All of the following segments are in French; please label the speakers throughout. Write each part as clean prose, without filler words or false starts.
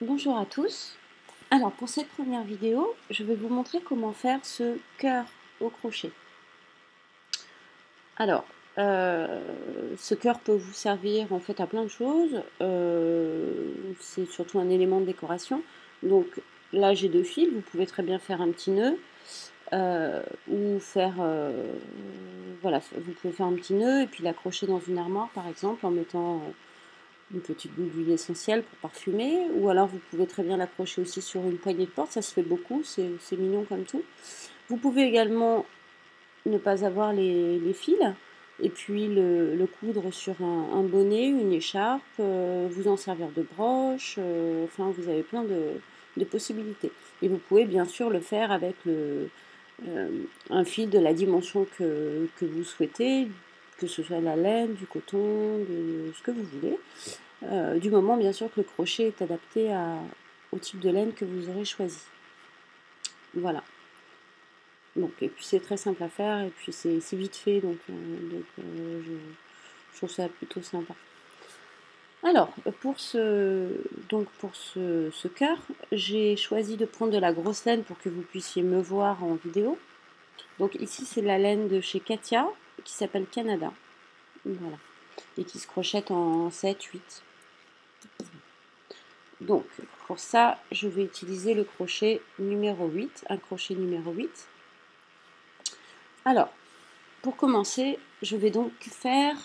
Speaker 1: Bonjour à tous. Alors pour cette première vidéo, je vais vous montrer comment faire ce cœur au crochet. Alors, ce cœur peut vous servir en fait à plein de choses. C'est surtout un élément de décoration. Donc là j'ai deux fils, vous pouvez très bien faire un petit nœud ou faire, voilà, vous pouvez faire un petit nœud et puis l'accrocher dans une armoire par exemple en mettant une petite boule d'huile essentielle pour parfumer, ou alors vous pouvez très bien l'accrocher aussi sur une poignée de porte, ça se fait beaucoup, c'est mignon comme tout. Vous pouvez également ne pas avoir les fils, et puis le coudre sur un bonnet, une écharpe, vous en servir de broche, enfin vous avez plein de possibilités. Et vous pouvez bien sûr le faire avec un fil de la dimension que vous souhaitez, que ce soit de la laine, du coton, de ce que vous voulez. Du moment bien sûr que le crochet est adapté au type de laine que vous aurez choisi. Voilà. Donc, et puis c'est très simple à faire et puis c'est vite fait, donc je trouve ça plutôt sympa. Alors, pour ce cœur, j'ai choisi de prendre de la grosse laine pour que vous puissiez me voir en vidéo. Donc ici c'est la laine de chez Katia qui s'appelle Canada. Voilà. Et qui se crochette en 7-8. Donc, pour ça, je vais utiliser le crochet numéro 8, un crochet numéro 8. Alors, pour commencer, je vais donc faire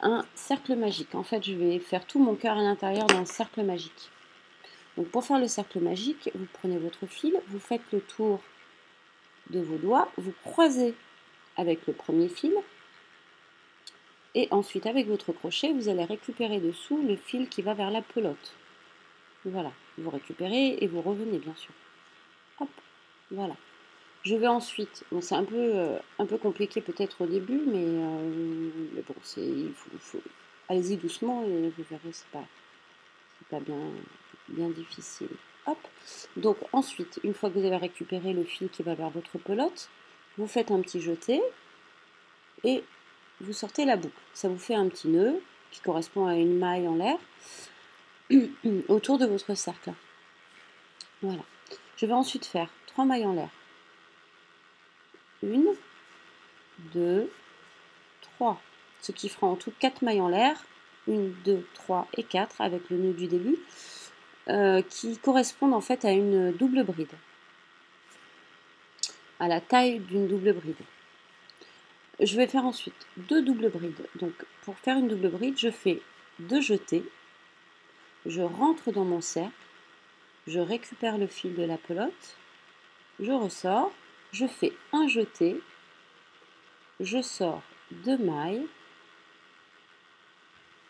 Speaker 1: un cercle magique. En fait, je vais faire tout mon cœur à l'intérieur d'un cercle magique. Donc, pour faire le cercle magique, vous prenez votre fil, vous faites le tour de vos doigts, vous croisez avec le premier fil, et ensuite, avec votre crochet, vous allez récupérer dessous le fil qui va vers la pelote. Voilà, vous récupérez et vous revenez, bien sûr. Hop, voilà. Je vais ensuite, bon, c'est un peu compliqué peut-être au début, mais bon, allez-y doucement et vous verrez, c'est pas bien difficile. Hop. Donc ensuite, une fois que vous avez récupéré le fil qui va vers votre pelote, vous faites un petit jeté et vous sortez la boucle. Ça vous fait un petit nœud qui correspond à une maille en l'air autour de votre cercle. Voilà. Je vais ensuite faire 3 mailles en l'air. 1, 2, 3. Ce qui fera en tout 4 mailles en l'air. 1, 2, 3 et 4 avec le nœud du début. Qui correspondent en fait à une double bride. À la taille d'une double bride. Je vais faire ensuite 2 doubles brides. Donc pour faire une double bride, je fais 2 jetés. Je rentre dans mon cercle. Je récupère le fil de la pelote. Je ressors. Je fais un jeté. Je sors 2 mailles.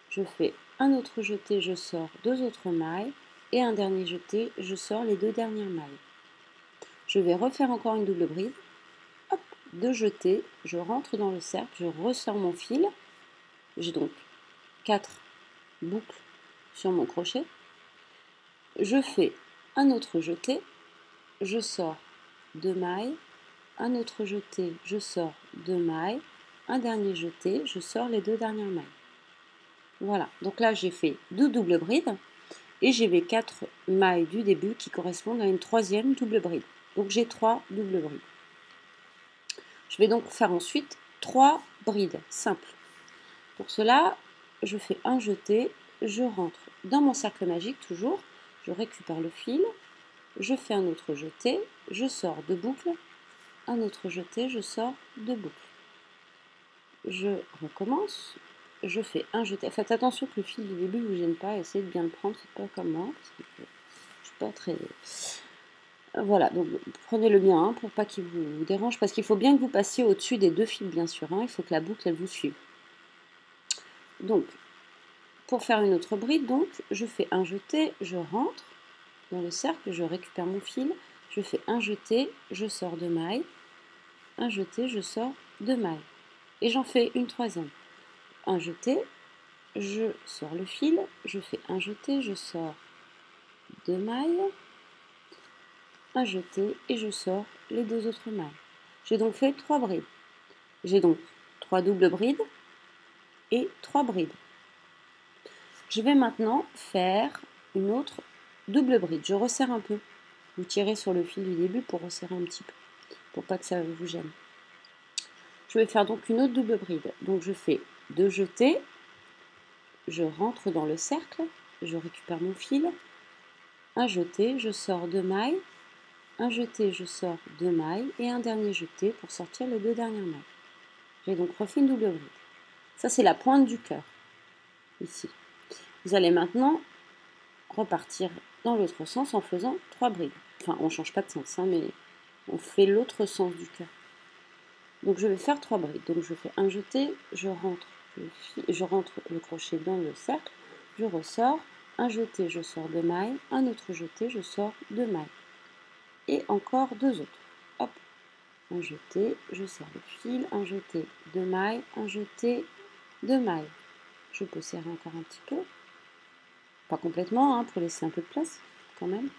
Speaker 1: Je fais un autre jeté, je sors 2 autres mailles. Et un dernier jeté, je sors les 2 dernières mailles. Je vais refaire encore une double bride. Hop, 2 jetés, je rentre dans le cercle, je ressors mon fil. J'ai donc 4 boucles sur mon crochet. Je fais un autre jeté, je sors 2 mailles. Un autre jeté, je sors 2 mailles. Un dernier jeté, je sors les 2 dernières mailles. Voilà, donc là j'ai fait 2 doubles brides et j'ai mes 4 mailles du début qui correspondent à une troisième double bride. Donc j'ai 3 doubles brides. Je vais donc faire ensuite 3 brides simples. Pour cela, je fais un jeté, je rentre dans mon cercle magique toujours, je récupère le fil, je fais un autre jeté, je sors 2 boucles, un autre jeté, je sors 2 boucles. Je recommence, je fais un jeté. Faites attention que le fil du début ne vous gêne pas, essayez de bien le prendre, c'est pas comme moi, parce que je suis pas très... Voilà, donc prenez le bien pour pas qu'il vous dérange, parce qu'il faut bien que vous passiez au-dessus des 2 fils, bien sûr, il faut que la boucle, elle vous suive. Donc, pour faire une autre bride, donc, je fais un jeté, je rentre dans le cercle, je récupère mon fil, je fais un jeté, je sors 2 mailles, un jeté, je sors 2 mailles. Et j'en fais une troisième. Un jeté, je sors le fil, je fais un jeté, je sors 2 mailles, un jeté et je sors les 2 autres mailles. J'ai donc fait 3 brides. J'ai donc 3 doubles brides et 3 brides. Je vais maintenant faire une autre double bride, je resserre un peu. Vous tirez sur le fil du début pour resserrer un petit peu, pour pas que ça vous gêne. Je vais faire donc une autre double bride. Donc je fais 2 jetés, je rentre dans le cercle, je récupère mon fil, un jeté, je sors 2 mailles, un jeté, je sors 2 mailles et un dernier jeté pour sortir les 2 dernières mailles. J'ai donc refait une double bride. Ça, c'est la pointe du cœur, ici. Vous allez maintenant repartir dans l'autre sens en faisant 3 brides. Enfin, on ne change pas de sens, hein, mais on fait l'autre sens du cœur. Donc, je vais faire 3 brides. Donc, je fais un jeté, je rentre le crochet dans le cercle, je ressors, un jeté, je sors 2 mailles, un autre jeté, je sors 2 mailles. Et encore 2 autres. Hop, un jeté, je serre le fil, un jeté, 2 mailles, un jeté, 2 mailles. Je peux serrer encore un petit peu, pas complètement, hein, pour laisser un peu de place quand même.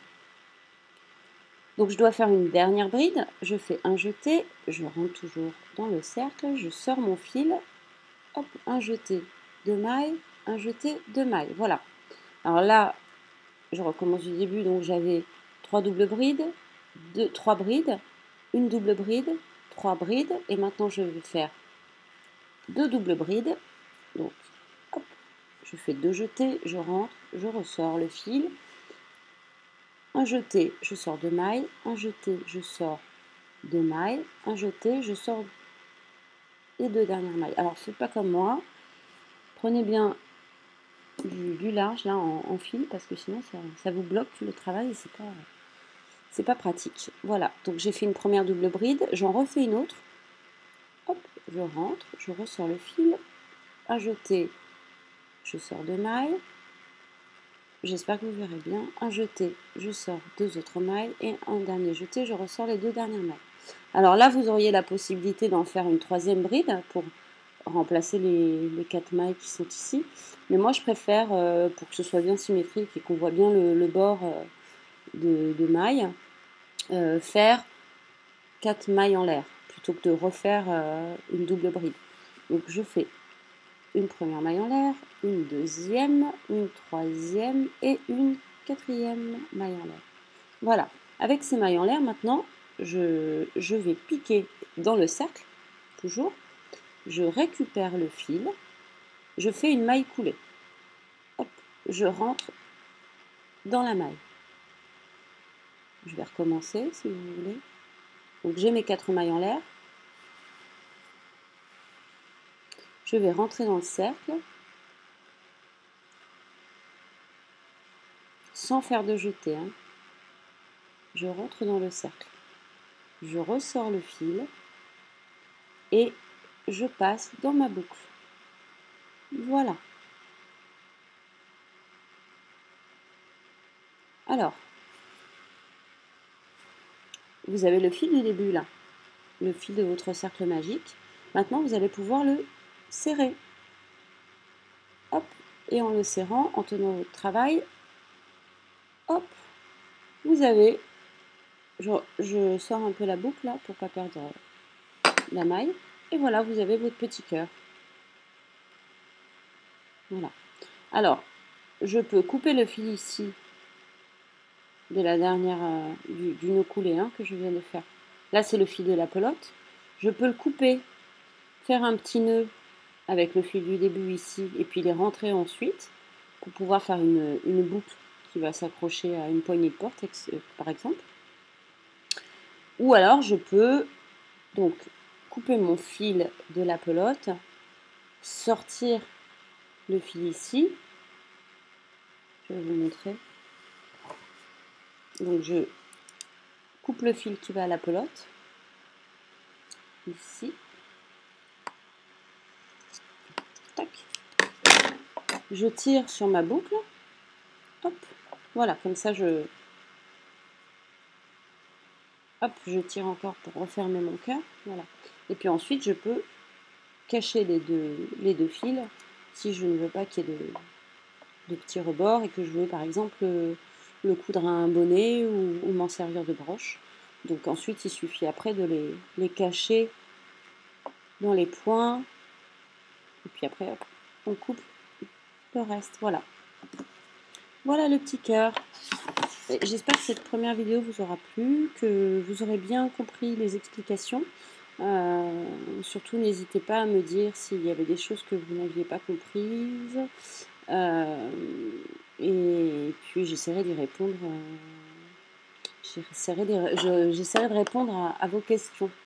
Speaker 1: Donc je dois faire une dernière bride, je fais un jeté, je rentre toujours dans le cercle, je sors mon fil, hop, un jeté, 2 mailles, un jeté, 2 mailles, voilà. Alors là, je recommence du début, donc j'avais 3 doubles brides, 3 brides, une double bride, 3 brides, et maintenant je vais faire 2 doubles brides, donc hop, je fais 2 jetés, je rentre, je ressors le fil, un jeté, je sors 2 mailles, un jeté, je sors 2 mailles, un jeté, je sors les 2 dernières mailles. Alors faites pas comme moi, prenez bien du large là en fil parce que sinon ça vous bloque tout le travail et c'est pas pratique. Voilà, donc j'ai fait une première double bride, j'en refais une autre. Hop, je rentre, je ressors le fil, un jeté, je sors 2 mailles. J'espère que vous verrez bien. Un jeté, je sors 2 autres mailles et un dernier jeté, je ressors les 2 dernières mailles. Alors là, vous auriez la possibilité d'en faire une troisième bride pour remplacer les 4 mailles qui sont ici. Mais moi, je préfère, pour que ce soit bien symétrique et qu'on voit bien le bord de mailles, faire 4 mailles en l'air plutôt que de refaire une double bride. Donc je fais une première maille en l'air, une deuxième, une troisième et une quatrième maille en l'air. Voilà, avec ces mailles en l'air maintenant, je vais piquer dans le cercle, toujours, je récupère le fil, je fais une maille coulée. Hop, je rentre dans la maille. Je vais recommencer si vous voulez. Donc j'ai mes 4 mailles en l'air. Je vais rentrer dans le cercle sans faire de jeté, hein. Je rentre dans le cercle. Je ressors le fil et je passe dans ma boucle. Voilà. Alors, vous avez le fil du début là, le fil de votre cercle magique. Maintenant, vous allez pouvoir le serrer. Hop, et en le serrant, en tenant votre travail, hop, vous avez, je sors un peu la boucle là pour ne pas perdre la maille. Et voilà, vous avez votre petit cœur. Voilà. Alors, je peux couper le fil ici de la dernière, du nœud coulé hein, que je viens de faire. Là, c'est le fil de la pelote. Je peux le couper, faire un petit nœud avec le fil du début ici et puis les rentrer ensuite pour pouvoir faire une boucle qui va s'accrocher à une poignée de porte, par exemple. Ou alors, je peux donc couper mon fil de la pelote, sortir le fil ici. Je vais vous montrer. Donc, je coupe le fil qui va à la pelote, ici. Tac. Je tire sur ma boucle. Hop. Voilà, comme ça, hop, je tire encore pour refermer mon cœur. Voilà. Et puis ensuite, je peux cacher les deux fils si je ne veux pas qu'il y ait de petits rebords et que je veux, par exemple, le coudre à un bonnet ou m'en servir de broche. Donc ensuite, il suffit après de les cacher dans les points. Et puis après, hop, on coupe le reste. Voilà. Voilà le petit cœur. J'espère que cette première vidéo vous aura plu, que vous aurez bien compris les explications. Surtout, n'hésitez pas à me dire s'il y avait des choses que vous n'aviez pas comprises. Et puis, j'essaierai d'y répondre. J'essaierai de répondre à vos questions.